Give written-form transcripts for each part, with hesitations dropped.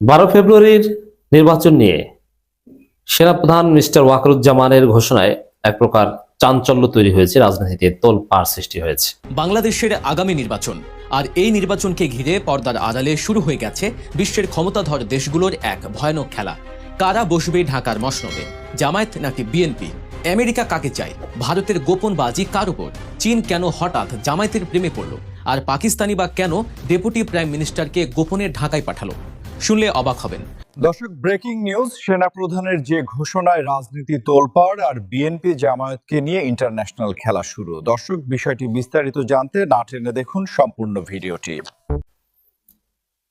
12 ফেব্রুয়ারির নির্বাচন নিয়ে সেনাপ্রধান মিস্টার ওয়াকারুজ্জামানের ঘোষণায় এক প্রকার চাঞ্চল্য তৈরি হয়েছে, রাজনীতিতে তোলপাড় সৃষ্টি হয়েছে। বাংলাদেশের আগামী নির্বাচন, আর এই নির্বাচনকে ঘিরে পর্দার আড়ালে শুরু হয়ে গেছে বিশ্বের ক্ষমতাধর দেশগুলোর এক ভয়ানক খেলা। কারা বসবে ঢাকার মসনদে, জামায়াত নাকি বিএনপি? আমেরিকা কাকে চায়? ভারতের গোপন বাজি কার উপর? চীন কেন হঠাৎ জামায়াতের প্রেমে পড়ল? আর পাকিস্তানি বা কেন ডেপুটি প্রাইম মিনিস্টারকে গোপনে ঢাকায় পাঠালো? শুনলে অবাক হবেন। দর্শক, ব্রেকিং নিউজ। সেনাপ্রধানের যে ঘোষণায় রাজনীতি তোলপাড়, আর বিএনপি জামায়াতকে নিয়ে ইন্টারন্যাশনাল খেলা শুরু। দর্শক, বিষয়টি বিস্তারিত জানতে না টেনে দেখুন সম্পূর্ণ ভিডিওটি।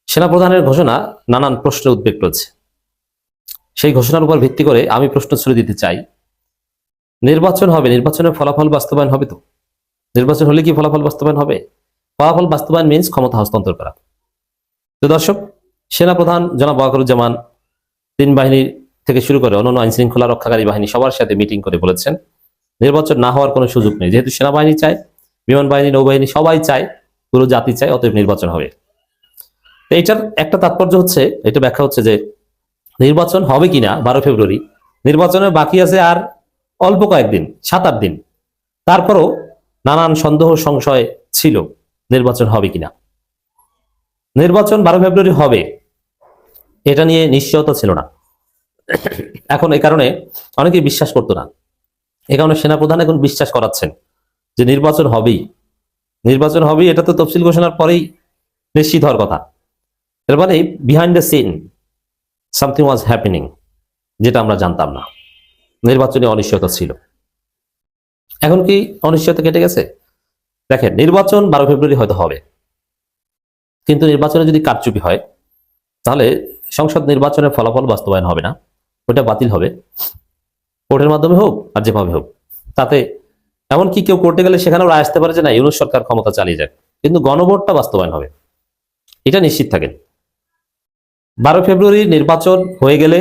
সেনাপ্রধানের ঘোষণা নানান প্রশ্নের উদ্বেগ রয়েছে। সেই ঘোষণার উপর ভিত্তি করে আমি প্রশ্ন ছুড়ে দিতে চাই, নির্বাচন হবে, নির্বাচনের ফলাফল বাস্তবায়ন হবে তো? নির্বাচন হলে কি ফলাফল বাস্তবায়ন হবে? ফলাফল বাস্তবায়ন মিন্স ক্ষমতা হস্তান্তর করা। তো দর্শক, সেনাপ্রধান জনাব ওয়াকারুজ্জামান তিন বাহিনী থেকে শুরু করে অন্যান্য আইন শৃঙ্খলা রক্ষাকারী বাহিনী সবার সাথে মিটিং করে বলেছেন নির্বাচন না হওয়ার কোনো সুযোগ নেই। যেহেতু সেনাবাহিনী চায়, বিমান বাহিনী, নৌবাহিনী সবাই চায়, পুরো জাতি চায়, অতএব নির্বাচন হবে। তো এটার একটা তাৎপর্য হচ্ছে, এটা ব্যাখ্যা হচ্ছে যে নির্বাচন হবে কিনা 12 ফেব্রুয়ারি, নির্বাচনের বাকি আছে আর অল্প কয়েকদিন, 7-8 দিন। তারপরও নানান সন্দেহ সংশয় ছিল নির্বাচন হবে কিনা। নির্বাচন 12 ফেব্রুয়ারি হবে এটা নিয়ে নিশ্চয়তা ছিল না। এখন এই কারণে অনেকেই বিশ্বাস করতো না। এই কারণে সেনাপ্রধান এখন বিশ্বাস করাচ্ছেন যে নির্বাচন হবেই, নির্বাচন হবেই। এটা তো তফসিল ঘোষণার পরেই নিশ্চিত হওয়ার কথা। এর মানে behind the scene something was happening, যেটা আমরা জানতাম না। নির্বাচনে অনিশ্চয়তা ছিল। এখন কি অনিশ্চয়তা কেটে গেছে? দেখেন, নির্বাচন 12 ফেব্রুয়ারি হয়তো হবে, কিন্তু নির্বাচনে যদি কারচুপি হয় তাহলে সংসদ নির্বাচনের ফলাফল বাস্তবায়ন হবে না, ওটা বাতিল হবে, কোর্টের মাধ্যমে হোক আর যেভাবে হোক। তাতে এমনকি কেউ কোর্টে গেলে সেখানেও রায় আসতে পারে যে না, ইউনূস সরকার ক্ষমতা চালিয়ে যাক, কিন্তু গণভোটটা বাস্তবায়ন হবে, এটা নিশ্চিত থাকেন। 12 ফেব্রুয়ারি নির্বাচন হয়ে গেলে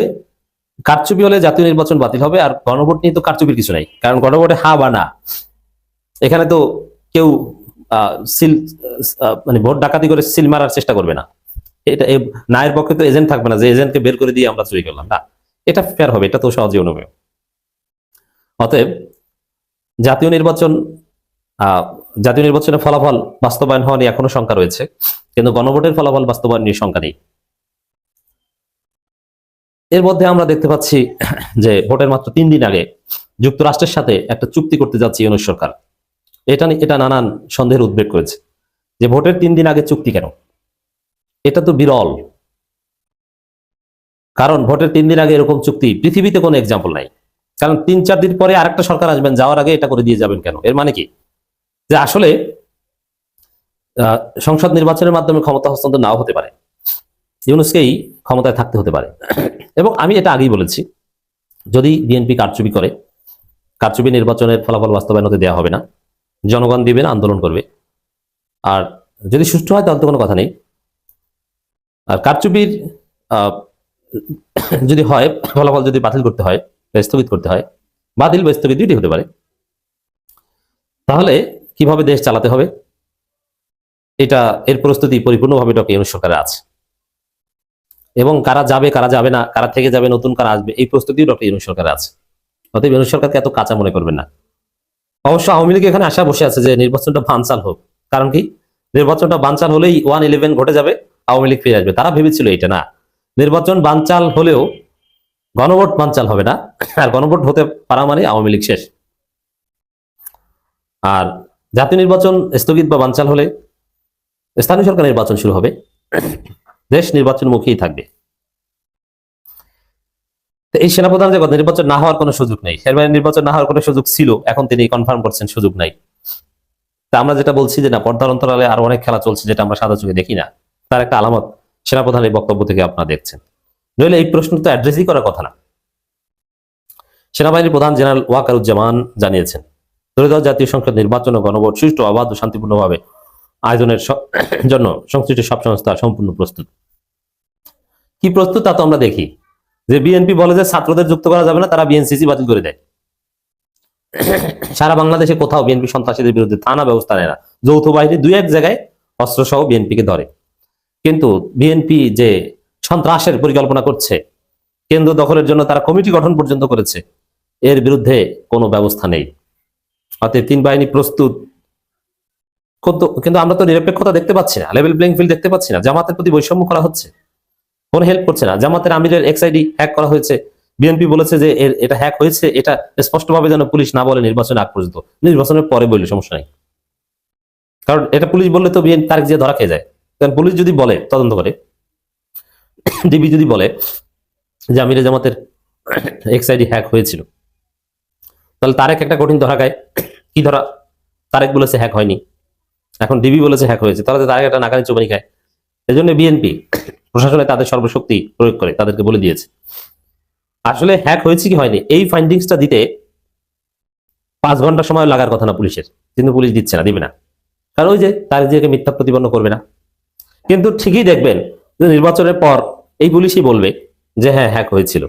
কারচুপি হলে জাতীয় নির্বাচন বাতিল হবে। আর গণভোট নিয়ে তো কারচুপির কিছু নাই, কারণ গণভোটে হা বা না, এখানে তো কেউ সিল মানে ভোট ডাকাতি করে সিল মারার চেষ্টা করবে না। এটা নায়ের পক্ষে তো এজেন্ট থাকবে না যে এজেন্টকে বের করে দিয়ে আমরা চুরি করলাম, না, এটা ফেয়ার হবে, এটা তো সহজে অনুমেয়। অতএব জাতীয় নির্বাচনের ফলাফল বাস্তবায়ন হওয়া নিয়ে এখনো শঙ্কা রয়েছে, কিন্তু গণভোটের ফলাফল বাস্তবায়ন নিয়ে শঙ্কা নেই। এর মধ্যে আমরা দেখতে পাচ্ছি যে ভোটের মাত্র 3 দিন আগে যুক্তরাষ্ট্রের সাথে একটা চুক্তি করতে যাচ্ছে ইউনূস সরকার। এটা নানান সন্দেহের উদ্বেগ করেছে যে ভোটের 3 দিন আগে চুক্তি কেন? এটা তো বিরল, কারণ ভোটের 3 দিন আগে এরকম চুক্তি পৃথিবীতে কোনো এক্সাম্পল নাই। কারণ 3-4 দিন পরে আরেকটা সরকার আসবেন, যাওয়ার আগে এটা করে দিয়ে যাবেন কেন? এর মানে কি যে আসলে সংসদ নির্বাচনের মাধ্যমে ক্ষমতা হস্তান্তর নাও হতে পারে, ইউনূসকেই ক্ষমতায় থাকতে হতে পারে। এবং আমি এটা আগেই বলেছি, যদি বিএনপি কারচুপি করে, কারচুপি নির্বাচনের ফলাফল বাস্তবায়ন হতে দেওয়া হবে না, জনগণ দিবে না, আন্দোলন করবে। আর যদি সুষ্ঠু হয় তাহলে তো কোনো কথা নেই। আর কারচুপির যদি হয়, ফলাফল যদি বাতিল করতে হয় বা স্থগিত করতে হয়, বাতিল বা স্থগিত দুইটি হতে পারে, তাহলে কিভাবে দেশ চালাতে হবে এর প্রস্তুতি পরিপূর্ণভাবে ডক্টর ইউনূস সরকারের আছে। এবং কারা যাবে, কারা যাবে না, কারা থেকে যাবে, নতুন কারা আসবে, এই প্রস্তুতিও ডক্টর ইউনূস সরকারের আছে। অতএব ইউনূস সরকারকে এত কাঁচা মনে করবেন না। অবশ্য আওয়ামী লীগ এখানে আশা বসে আছে যে নির্বাচনটা বানচাল হোক। কারণ কি, নির্বাচনটা বানচাল হলেই 1-11 ঘটে যাবে, আওয়ামী লীগ ফিরে আসবে। তারা ভেবেছিল এটা না, নির্বাচন বানচাল হলেও গণভোট বানচাল হবে না, আর গণভোট হতে পারা মানে আওয়ামী লীগ শেষ। আর জাতীয় নির্বাচন স্থগিত বা বানচাল হলে স্থানীয় সরকার নির্বাচন শুরু হবে, দেশ নির্বাচন মুখেই থাকবে। এই সেনাপ্রধান যে নির্বাচন না হওয়ার কোনো সুযোগ নেই, এর মানে নির্বাচন না হওয়ার কোনো সুযোগ ছিল, এখন তিনি কনফার্ম করছেন সুযোগ নাই। তা আমরা যেটা বলছি যে না, পর্দার অন্তরালে আরো অনেক খেলা চলছে যেটা আমরা সাদা চোখে দেখি না, তার একটা আলামত সেনাপ্রধানের বক্তব্য থেকে আপনারা দেখছেন। নইলে এই প্রশ্ন তো অ্যাড্রেসই করার কথা না। সেনাবাহিনীর প্রধান জেনারেল ওয়াকারুজ্জামান জানিয়েছেন, ত্রয়োদশ জাতীয় সংসদ নির্বাচন ও গণভোট সুষ্ঠু, অবাধ ও শান্তিপূর্ণভাবে আয়োজনের জন্য সংশ্লিষ্ট সব সংস্থা সম্পূর্ণ প্রস্তুত। কি প্রস্তুত তা তো আমরা দেখি, যে বিএনপি বলে যে ছাত্রদের যুক্ত করা যাবে না, তারা বিএনসিসি বাতিল করে দেয়। সারা বাংলাদেশে কোথাও বিএনপি সন্ত্রাসীদের বিরুদ্ধে থানা ব্যবস্থা নেয় না, যৌথ বাহিনী 2-1 জায়গায় অস্ত্র সহ বিএনপিকে ধরে। কিন্তু বিএনপি যে সন্ত্রাসের পরিকল্পনা করছে, কেন্দ্র দখলের জন্য তারা কমিটি গঠন পর্যন্ত করেছে, এর বিরুদ্ধে কোনো ব্যবস্থা নেই। অতএব 3 বাহিনী প্রস্তুত, কিন্তু আমরা তো নিরপেক্ষতা দেখতে পাচ্ছি না, লেভেল প্লেইং ফিল্ড দেখতে পাচ্ছি না। জামাতের প্রতি বৈষম্য করা হচ্ছে, কোনো হেল্প করছে না। জামাতের আমিরের এক্সআইডি হ্যাক করা হয়েছে, বিএনপি বলেছে যে এটা হ্যাক হয়েছে, এটা স্পষ্টভাবে যেন পুলিশ না বলে নির্বাচনের আগ পর্যন্ত, নির্বাচনের পরে বললে সমস্যা নেই। কারণ এটা পুলিশ বললে তো বিএনপি তারেক জিয়া ধরা খেয়ে যায়। কারণ পুলিশ যদি বলে, তদন্ত করে, ডিবি যদি বলে যে আমিরে জামাতের এক্সআইডি হ্যাক হয়েছিল, তাহলে তারেক একটা কঠিন ধরা খায়। কি ধরা? তারেক বলেছে হ্যাক হয়নি, এখন ডিবি বলেছে হ্যাক হয়েছে, তাহলে তারেক একটা নাকানি চুবানি খায়। এই জন্য বিএনপি প্রশাসনে তাদের সর্বশক্তি প্রয়োগ করে তাদেরকে বলে দিয়েছে আসলে হ্যাক হয়েছে কি হয়নি এই ফাইন্ডিংসটা দিতে 5 ঘন্টা সময় লাগার কথা না পুলিশের, কিন্তু পুলিশ দিচ্ছে না, দিবে না। কারণ ওই যে তারেক জিয়াকে মিথ্যা প্রতিপন্ন করবে না। কিন্তু ঠিকই দেখবেন যে নির্বাচনের পর এই পুলিশই বলবে যে হ্যাঁ হ্যাক হয়েছিল,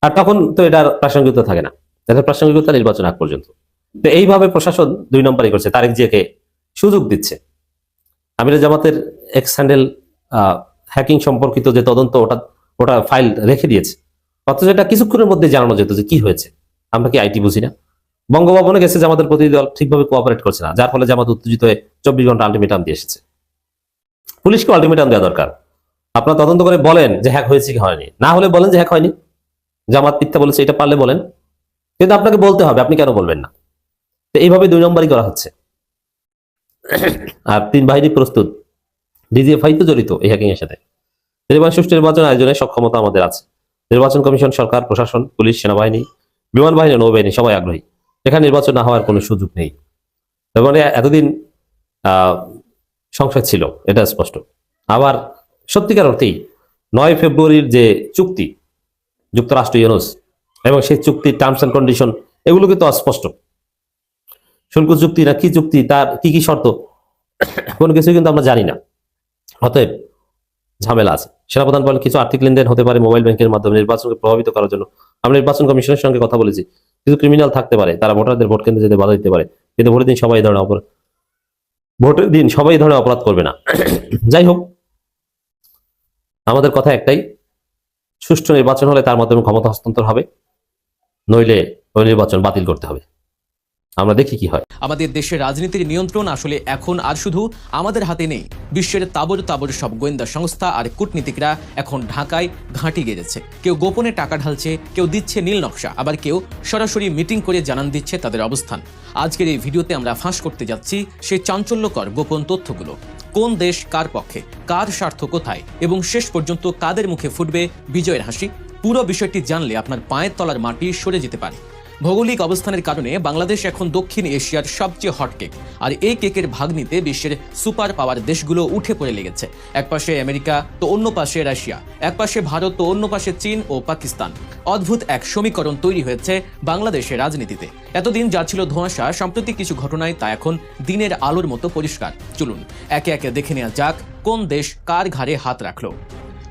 আর তখন তো এটার প্রাসঙ্গিকতা থাকে না, এটার প্রাসঙ্গিকতা নির্বাচন আগ পর্যন্ত। তো এইভাবে প্রশাসন 2 নম্বরই করছে, তারেক জিয়াকে সুযোগ দিচ্ছে। আমিরে জামাতের এক্স হ্যান্ডেল হ্যাকিং সম্পর্কিত যে তদন্ত, ওটা ফাইল রেখে দিয়েছে, অথচ এটা কিছুক্ষণের মধ্যে জানানো যেত যে কি হয়েছে। আমরা কি আইটি বুঝি না? বঙ্গভবনে গেছে জামাতের প্রতিনিধি দল, ঠিকভাবে কোঅপারেট করছে না, যার ফলে জামাত উত্তেজিত হয়ে 24 ঘন্টা আলটিমেটাম দিয়ে এসেছে। পুলিশকে আলটিমেটাম দেওয়া দরকার, আপনারা তদন্ত করে বলেন যে হ্যাক হয়েছে কি হয়নি, না হলে বলেন যে হ্যাক হয়নি, জামাত মিথ্যা বলেছে, এটা পারলে বলেন, কিন্তু আপনাকে বলতে হবে, আপনি কেন বলবেন না? তো এইভাবে 2 নম্বরই করা হচ্ছে। আর 3 বাহিনী প্রস্তুত, ডিজিএফআই তো জড়িত এই হ্যাকিং এর সাথে। সুষ্ঠু নির্বাচন আয়োজনের সক্ষমতা আমাদের আছে। নির্বাচন কমিশন, সরকার, প্রশাসন, পুলিশ, সেনাবাহিনী, বিমান বাহিনী, নৌবাহিনী সবাই আগ্রহী। এখানে নির্বাচন না হওয়ার কোনো সুযোগ নেই। এবং এতদিন সংশয় ছিল, এটা স্পষ্ট। আবার সত্যিকার অর্থেই 9 ফেব্রুয়ারির যে চুক্তি যুক্তরাষ্ট্র ইউনুস, এবং সেই চুক্তির টার্মস অ্যান্ড কন্ডিশন, এগুলো কিন্তু অস্পষ্ট। শুল্ক চুক্তি না কি চুক্তি, তার কি কি শর্ত, কোনো কিছু কিন্তু আমরা জানি না। অতএব ঝামেলা আছে। সেনাপ্রধান বলেন কিছু আর্থিক লেনদেন হতে পারে মোবাইল ব্যাংকের মাধ্যমে নির্বাচনকে প্রভাবিত করার জন্য। আমরা নির্বাচন কমিশনের সঙ্গে কথা বলেছি, কিছু ক্রিমিনাল থাকতে পারে, তারা ভোটারদের ভোট কেন্দ্রে যেতে বাধা দিতে পারে, কিন্তু ভোটের দিন সবাই এই ধরনের অপরাধ করবে না। যাই হোক, আমাদের কথা একটাই, সুষ্ঠু নির্বাচন হলে তার মাধ্যমে ক্ষমতা হস্তান্তর হবে, নইলে ওই নির্বাচন বাতিল করতে হবে। আমরা দেখি কি হয়। আমাদের দেশের রাজনীতির নিয়ন্ত্রণ আসলে এখন আর শুধু আমাদের হাতে নেই। বিশ্বের তাবড় তাবড় সব গোয়েন্দা সংস্থা আর কূটনীতিকরা এখন ঢাকায় ঘাঁটি গেড়েছে। কেউ গোপনে টাকা ঢালছে, কেউ দিচ্ছে নীল নকশা, আবার কেউ সরাসরি মিটিং করে জানান দিচ্ছে তাদের অবস্থান। আজকের এই ভিডিওতে আমরা ফাঁস করতে যাচ্ছি সেই চাঞ্চল্যকর গোপন তথ্যগুলো। কোন দেশ কার পক্ষে, কার স্বার্থ কোথায়, এবং শেষ পর্যন্ত কাদের মুখে ফুটবে বিজয়ের হাসি। পুরো বিষয়টি জানলে আপনার পায়ের তলার মাটি সরে যেতে পারে। ভৌগোলিক অবস্থানের কারণে বাংলাদেশ এখন দক্ষিণ এশিয়ার সবচেয়ে হট কেক, আর এই কেকের ভাগ নিতে বিশ্বের সুপার পাওয়ার দেশগুলো উঠে পড়ে লেগেছে। এক পাশে আমেরিকা তো অন্য পাশে রাশিয়া, এক পাশে ভারত তো অন্য পাশে চীন ও পাকিস্তান। অদ্ভুত এক সমীকরণ তৈরি হয়েছে বাংলাদেশের রাজনীতিতে। এতদিন যা ছিল ধোঁয়াশা, সাম্প্রতিক কিছু ঘটনায় তা এখন দিনের আলোর মতো পরিষ্কার। চলুন একে একে দেখে নেওয়া যাক কোন দেশ কার ঘাড়ে হাত রাখলো।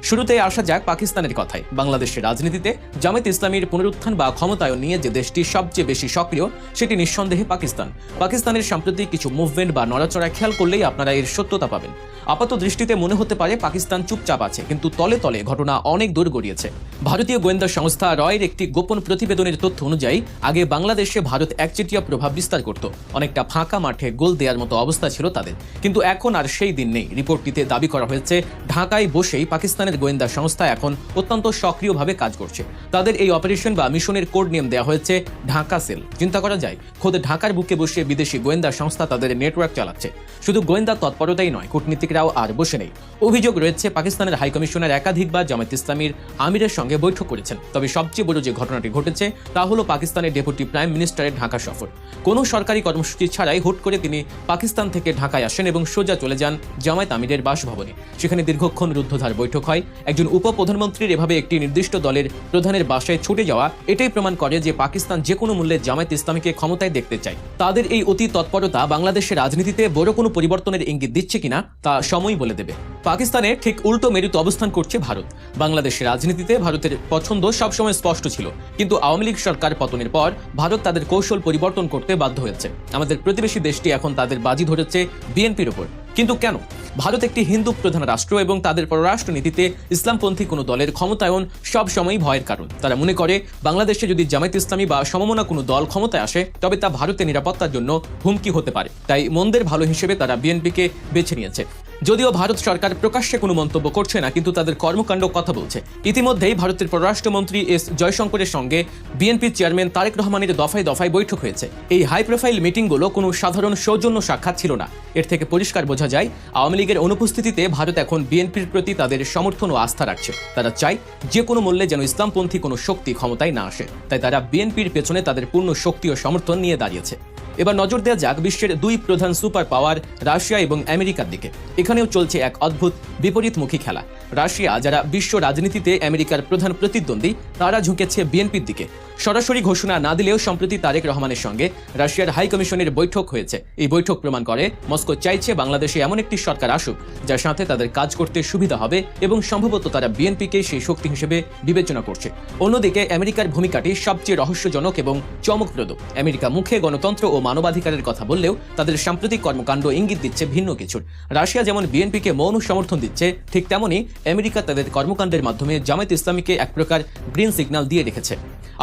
শুরুতে আসা যাক পাকিস্তানের কথায়। বাংলাদেশের রাজনীতিতে জামায়াত ইসলামীর পুনরুত্থান বা ক্ষমতায়ন নিয়ে যে দেশটি সবচেয়ে বেশি সক্রিয়, সেটি নিঃসন্দেহে পাকিস্তান। পাকিস্তানের সাম্প্রতিক কিছু মুভমেন্ট বা নড়াচড়া খেয়াল করলেই আপনারা এর সত্যতা পাবেন। আপাত দৃষ্টিতে মনে হতে পারে পাকিস্তান চুপচাপ আছে, কিন্তু তলে তলে ঘটনা অনেক দূর গড়িয়েছে। ভারতীয় গোয়েন্দা সংস্থা রয়ের একটি গোপন প্রতিবেদনের তথ্য অনুযায়ী আগে বাংলাদেশে ভারত একচেটিয়া প্রভাব বিস্তার করত। অনেকটা ফাঁকা মাঠে গোল দেওয়ার মতো অবস্থা ছিল তাদের, কিন্তু এখন আর সেই দিন নেই। রিপোর্টটিতে দাবি করা হয়েছে ঢাকায় বসেই পাকিস্তানের গোয়েন্দা সংস্থা এখন অত্যন্ত সক্রিয়ভাবে কাজ করছে। তাদের এই অপারেশন বা মিশনের কোড নেম দেওয়া হয়েছে ঢাকা সেল। চিন্তা করা যায়, খোদ ঢাকার বুকে বসে বিদেশি গোয়েন্দা সংস্থা তাদের নেটওয়ার্ক চালাচ্ছে। শুধু গোয়েন্দা তৎপরতাই নয়, কূটনীতিকরাও আর বসে নেই। অভিযোগ রয়েছে পাকিস্তানের হাইকমিশনার একাধিকবার জামায়াত ইসলামীর আমিরের সঙ্গে বৈঠক করেছেন। তবে সবচেয়ে বড় যে ঘটনাটি ঘটেছে তা হলো পাকিস্তানের ডেপুটি প্রাইম মিনিস্টারের ঢাকা সফর। কোনো সরকারি কর্মসূচি ছাড়াই হুট করে তিনি পাকিস্তান থেকে ঢাকায় আসেন এবং সোজা চলে যান জামায়াত আমিরের বাসভবনে। সেখানে দীর্ঘক্ষণ রুদ্ধদ্বার বৈঠক হয়। একজন উপপ্রধানমন্ত্রীর এভাবে একটি নির্দিষ্ট দলের প্রধানের বাসায় ছুটে যাওয়া এটাই প্রমাণ করে যে পাকিস্তান যে কোনো মূল্যে জামায়াত ইসলামীকে ক্ষমতায় দেখতে চায়। তাদের এই অতি তৎপরতা বাংলাদেশের রাজনীতিতে বড় কোনো পরিবর্তনের ইঙ্গিত দিচ্ছে কিনা তা সময় বলে দেবে। পাকিস্তানের ঠিক উল্টো মেরুতে অবস্থান করছে ভারত। বাংলাদেশের রাজনীতিতে ভারতের পছন্দ সবসময় স্পষ্ট ছিল, কিন্তু আওয়ামী লীগ সরকার পতনের পর ভারত তাদের কৌশল পরিবর্তন করতে বাধ্য হয়েছে। আমাদের প্রতিবেশী দেশটি এখন তাদের বাজি ধরেছে বিএনপির ওপর। কিন্তু কেন? ভারত একটি হিন্দু প্রধান রাষ্ট্র এবং তাদের পররাষ্ট্র নীতিতে ইসলামপন্থী কোনো দলের ক্ষমতায়ন সবসময়ই ভয়ের কারণ। তারা মনে করে বাংলাদেশে যদি জামায়াত ইসলামী বা সমমনা কোনো দল ক্ষমতায় আসে তবে তা ভারতের নিরাপত্তার জন্য হুমকি হতে পারে। তাই মন্দের ভালো হিসেবে তারা বিএনপিকে বেছে নিয়েছে। যদিও ভারত সরকার প্রকাশ্যে কোনো মন্তব্য করছে না, কিন্তু তাদের কর্মকাণ্ড কথা বলছে। ইতিমধ্যেই ভারতের পররাষ্ট্রমন্ত্রী এস জয়শঙ্করের সঙ্গে বিএনপির চেয়ারম্যান তারেক রহমানের দফায় দফায় বৈঠক হয়েছে। এই হাই প্রোফাইল মিটিংগুলো কোনো সাধারণ সৌজন্য সাক্ষাৎ ছিল না। এর থেকে পরিষ্কার বোঝা যায় আওয়ামী লীগের অনুপস্থিতিতে ভারত এখন বিএনপির প্রতি তাদের সমর্থন ও আস্থা রাখছে। তারা চায় যে কোনো মূল্যে যেন ইসলামপন্থী কোনো শক্তি ক্ষমতায় না আসে। তাই তারা বিএনপির পেছনে তাদের পূর্ণ শক্তি ও সমর্থন নিয়ে দাঁড়িয়েছে। এবার নজর দেওয়া যাক বিশ্বের দুই প্রধান সুপার পাওয়ার রাশিয়া এবং আমেরিকার দিকে। এখানেও চলছে এক অদ্ভুত বিপরীতমুখী খেলা। রাশিয়া, যারা বিশ্ব রাজনীতিতে আমেরিকার প্রধান প্রতিদ্বন্দ্বী, তারা ঝুঁকেছে বিএনপির দিকে। সরাসরি ঘোষণা না দিলেও সম্প্রতি তারেক রহমানের সঙ্গে রাশিয়ার হাই কমিশনের বৈঠক হয়েছে। এই বৈঠক প্রমাণ করে মস্কো চাইছে বাংলাদেশে এমন একটি সরকার আসুক যার সাথে তাদের কাজ করতে সুবিধা হবে এবং সম্ভবত তারা বিএনপিকে সেই শক্তি হিসেবে বিবেচনা করছে। অন্যদিকে আমেরিকার ভূমিকাটি সবচেয়ে রহস্যজনক এবং চমকপ্রদ। আমেরিকা মুখে গণতন্ত্র ও মানবাধিকারের কথা বললেও তাদের সাম্প্রতিক কর্মকাণ্ড ইঙ্গিত দিচ্ছে ভিন্ন কিছুর। রাশিয়া যেমন বিএনপিকে মৌন সমর্থন দিচ্ছে, ঠিক তেমনি আমেরিকা তাদের কর্মকাণ্ডের মাধ্যমে জামায়াত ইসলামীকে এক প্রকার গ্রিন সিগন্যাল দিয়ে রেখেছে।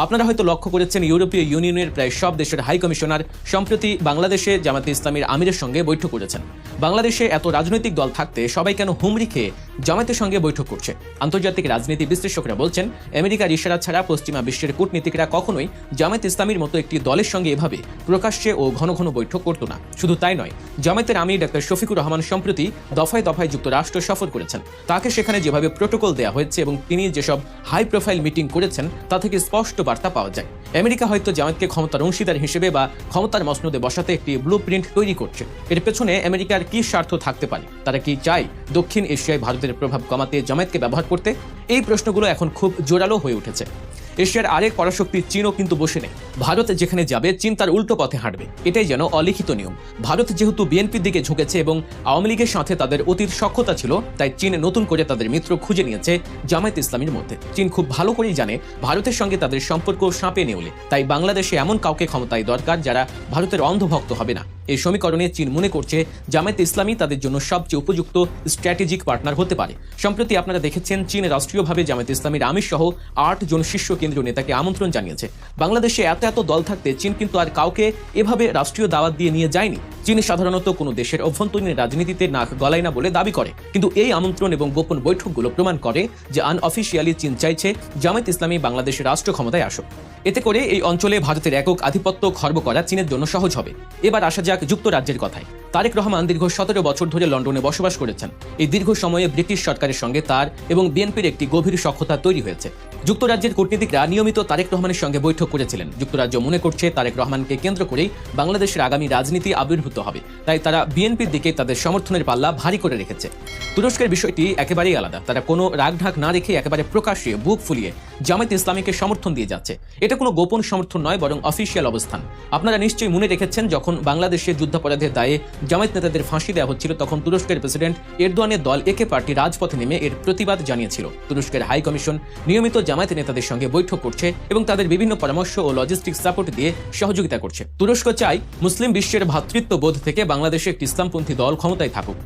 আপনারা হয়তো লক্ষ্য করেছেন ইউরোপীয় ইউনিয়নের প্রায় সব দেশের হাই কমিশনার সম্প্রতি বাংলাদেশে জামায়াত ইসলামীর আমিরের সঙ্গে বৈঠক করেছেন। বাংলাদেশে এত রাজনৈতিক দল থাকতে সবাই কেন হুমড়ি খেয়ে জামায়াতের সঙ্গে বৈঠক করছে? আন্তর্জাতিক রাজনীতি বিশ্লেষকরা বলছেন, আমেরিকার ইশারা ছাড়া পশ্চিমা বিশ্বের কূটনীতিকরা কখনোই জামায়াত ইসলামীর মতো একটি দলের সঙ্গে এভাবে প্রকাশ্যে ও ঘন ঘন বৈঠক করত না। শুধু তাই নয়, জামায়াতের আমির ডাক্তার শফিকুর রহমান সম্প্রতি দফায় দফায় যুক্তরাষ্ট্র সফর করেছেন। তাকে সেখানে যেভাবে প্রোটোকল দেওয়া হয়েছে এবং তিনি যেসব হাই প্রোফাইল মিটিং করেছেন তা থেকে স্পষ্ট বার্তা পাওয়া যায় আমেরিকা হয়তো জামায়াতকে ক্ষমতার অংশীদার হিসেবে বা ক্ষমতার মসনদে বসাতে একটি ব্লু প্রিন্ট তৈরি করছে। এর পেছনে আমেরিকার কি স্বার্থ থাকতে পারে? তারা কি চায় দক্ষিণ এশিয়ায় ভারতের প্রভাব কমাতে জামায়াতকে ব্যবহার করতে? এই প্রশ্নগুলো এখন খুব জোরালো হয়ে উঠেছে। এশিয়ার আরেক পরাশক্তি চীনও কিন্তু বসে নেই। ভারত যেখানে যাবে চীন তার উল্টো পথে হাঁটবে, এটাই যেন অলিখিত নিয়ম। ভারত যেহেতু বিএনপির দিকে ঝুঁকেছে এবং আওয়ামী লীগের সাথে তাদের অতীত সখ্যতা ছিল, তাই চীন নতুন করে তাদের মিত্র খুঁজে নিয়েছে জামায়াত ইসলামীর মধ্যে। চীন খুব ভালো করেই জানে ভারতের সঙ্গে তাদের সম্পর্ক সাঁপে নেউলে, তাই বাংলাদেশে এমন কাউকে ক্ষমতায় দরকার যারা ভারতের অন্ধভক্ত হবে না। এই সমীকরণে চীন মনে করছে জামায়াত ইসলামী তাদের জন্য সবচেয়ে উপযুক্ত স্ট্র্যাটেজিক পার্টনার হতে পারে। সম্প্রতি আপনারা দেখেছেন চীন রাষ্ট্রীয়ভাবে জামায়াত ইসলামীর আমির সহ 8 জন শীর্ষ কেন্দ্রীয় নেতাকে আমন্ত্রণ জানিয়েছে। বাংলাদেশে এত দল থাকতে চীন কিন্তু আর কাউকে এভাবে রাষ্ট্রীয় দাওয়াত দিয়ে নিয়ে যায়নি। চীন সাধারণত কোনো দেশের অভ্যন্তরীণ রাজনীতিতে নাক গলায় না বলে দাবি করে, কিন্তু এই আমন্ত্রণ এবং গোপন বৈঠকগুলো প্রমাণ করে যে আনঅফিসিয়ালি চীন চাইছে জামায়াত ইসলামী বাংলাদেশের রাষ্ট্র ক্ষমতায় আসুক। এতে করে এই অঞ্চলে ভারতের একক আধিপত্য খর্ব করা চীনের জন্য সহজ হবে। এবার আসা যাক যুক্তরাজ্যের কথায়। তারেক রহমান দীর্ঘ 17 বছর ধরে লন্ডনে বসবাস করেছেন। এই দীর্ঘ সময়ে ব্রিটিশ সরকারের সঙ্গে তার এবং বিএনপির একটি গভীর সখ্যতা তৈরি হয়েছে। যুক্তরাজ্যের কূটনীতিকরা নিয়মিত তারেক রহমানের সঙ্গে বৈঠক করেছিলেন। যুক্তরাজ্য মনে করছে তারেক রহমানকে কেন্দ্র করেই বাংলাদেশের আগামী রাজনীতি আবির্ভূত হবে, তাই তারা বিএনপির দিকে তাদের সমর্থনের পাল্লা ভারী করে রেখেছে। তুরস্কের বিষয়টি একেবারেই আলাদা। তারা কোনো রাগঢাক না রেখে একেবারে প্রকাশ্যে বুক ফুলিয়ে জামায়াত ইসলামীকে সমর্থন দিয়ে যাচ্ছে। এটা কোনো গোপন সমর্থন নয়, বরং অফিসিয়াল অবস্থান। আপনারা নিশ্চয়ই মনে রেখেছেন যখন বাংলাদেশে যুদ্ধাপরাধের দায়ে জামায়াত নেতাদের ফাঁসি দেওয়া হচ্ছিল, তখন তুরস্কের প্রেসিডেন্ট এরদোয়ানের দল একে পার্টি রাজপথে নেমে এর প্রতিবাদ জানিয়েছিল। তুরস্কের হাই কমিশন নিয়মিত জামায়াত নেতাদের সঙ্গে বৈঠক করছে এবং তাদের বিভিন্ন পরামর্শ ও লজিস্টিক সাপোর্ট দিয়ে সহযোগিতা করছে। তুরস্ক চায় মুসলিম বিশ্বের ভ্রাতৃত্ববোধ থেকে বাংলাদেশে একটি ইসলামপন্থী দল ক্ষমতায় থাকুক।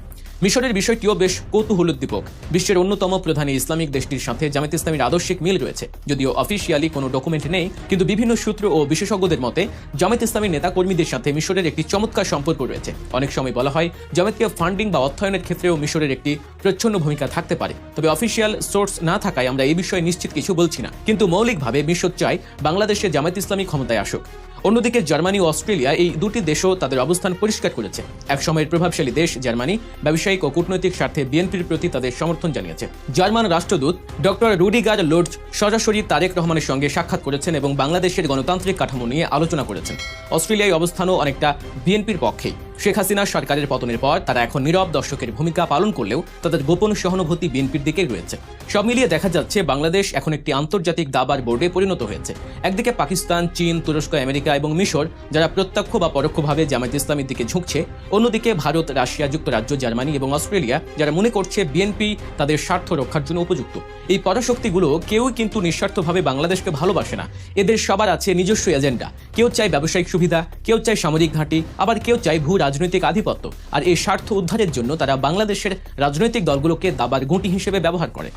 মিশরের বিষয়টিও বেশ কৌতূহলোদ্দীপক। বিশ্বের অন্যতম প্রধান ইসলামিক দেশটির সাথে জামায়াত ইসলামীর আদর্শিক মিল রয়েছে। যদিও অফিসিয়ালি কোনো ডকুমেন্ট নেই, কিন্তু বিভিন্ন সূত্র ও বিশেষজ্ঞদের মতে জামায়াত ইসলামীর নেতাকর্মীদের সাথে মিশরের একটি চমৎকার সম্পর্ক রয়েছে। অনেক সময় বলা হয় জামায়াতকে ফান্ডিং বা অর্থায়নের ক্ষেত্রেও মিশরের একটি প্রচ্ছন্ন ভূমিকা থাকতে পারে। তবে অফিসিয়াল সোর্স না থাকায় আমরা এই বিষয়ে নিশ্চিত কিছু বলছি না, কিন্তু মৌলিকভাবে মিশর চায় বাংলাদেশে জামায়াত ইসলামী ক্ষমতায় আসুক। অন্যদিকে জার্মানি ও অস্ট্রেলিয়া, এই দুটি দেশও তাদের অবস্থান পরিষ্কার করেছে। এক সময়ের প্রভাবশালী দেশ জার্মানি ব্যবসায়িক ও কূটনৈতিক স্বার্থে বিএনপির প্রতি তাদের সমর্থন জানিয়েছে। জার্মান রাষ্ট্রদূত ডক্টর রুডিগার লোর্জ সরাসরি তারেক রহমানের সঙ্গে সাক্ষাৎ করেছেন এবং বাংলাদেশের গণতান্ত্রিক কাঠামো নিয়ে আলোচনা করেছেন। অস্ট্রেলিয়ায় অবস্থানও অনেকটা বিএনপির পক্ষেই। শেখ হাসিনা সরকারের পতনের পর তারা এখন নীরব দর্শকের ভূমিকা পালন করলেও তাদের গোপন সহানুভূতি বিএনপির দিকেই রয়েছে। সব মিলিয়ে দেখা যাচ্ছে বাংলাদেশ এখন একটি আন্তর্জাতিক দাবার বোর্ডে পরিণত হয়েছে। একদিকে পাকিস্তান, চীন, তুরস্ক, আমেরিকা আমেরিকা এবং মিশর যারা প্রত্যক্ষ বা পরোক্ষভাবে জামায়াত ইসলামীর দিকে ঝুঁকছে, অন্যদিকে ভারত, রাশিয়া, যুক্তরাজ্য, জার্মানি এবং অস্ট্রেলিয়া যারা মনে করছে বিএনপি তাদের স্বার্থ রক্ষার জন্য উপযুক্ত। এই পরাশক্তিগুলো কেউই কিন্তু নিঃস্বার্থভাবে বাংলাদেশকে ভালোবাসে না। এদের সবার আছে নিজস্ব এজেন্ডা। কেউ চায় ব্যবসায়িক সুবিধা, কেউ চায় সামরিক ঘাঁটি, আবার কেউ চায় ভূ রাজনৈতিক আধিপত্য। আর এই স্বার্থ উদ্ধারের জন্য তারা বাংলাদেশের রাজনৈতিক দলগুলোকে দাবার গুঁটি হিসেবে ব্যবহার করে।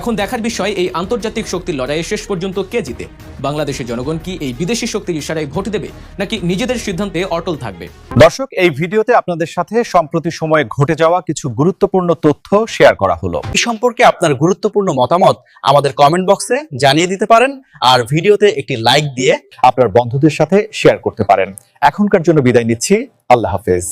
এখন দেখার বিষয়, এই আন্তর্জাতিক শক্তির লড়াইয়ে শেষ পর্যন্ত কে জিতে? বাংলাদেশের জনগণ কি এই বিদেশি শক্তির ইশারায় ভোট দেবে, নাকি নিজেদের সিদ্ধান্তে অটল থাকবে? দর্শক, এই ভিডিওতে আপনাদের সাথে সম্প্রতি সময়ে ঘটে যাওয়া কিছু গুরুত্বপূর্ণ তথ্য শেয়ার করা হলো। এই সম্পর্কে আপনার গুরুত্বপূর্ণ মতামত আমাদের কমেন্ট বক্সে জানিয়ে দিতে পারেন, আর ভিডিওতে একটি লাইক দিয়ে আপনার বন্ধুদের সাথে শেয়ার করতে পারেন। এখনকার জন্য বিদায় নিচ্ছি। আল্লাহ হাফেজ।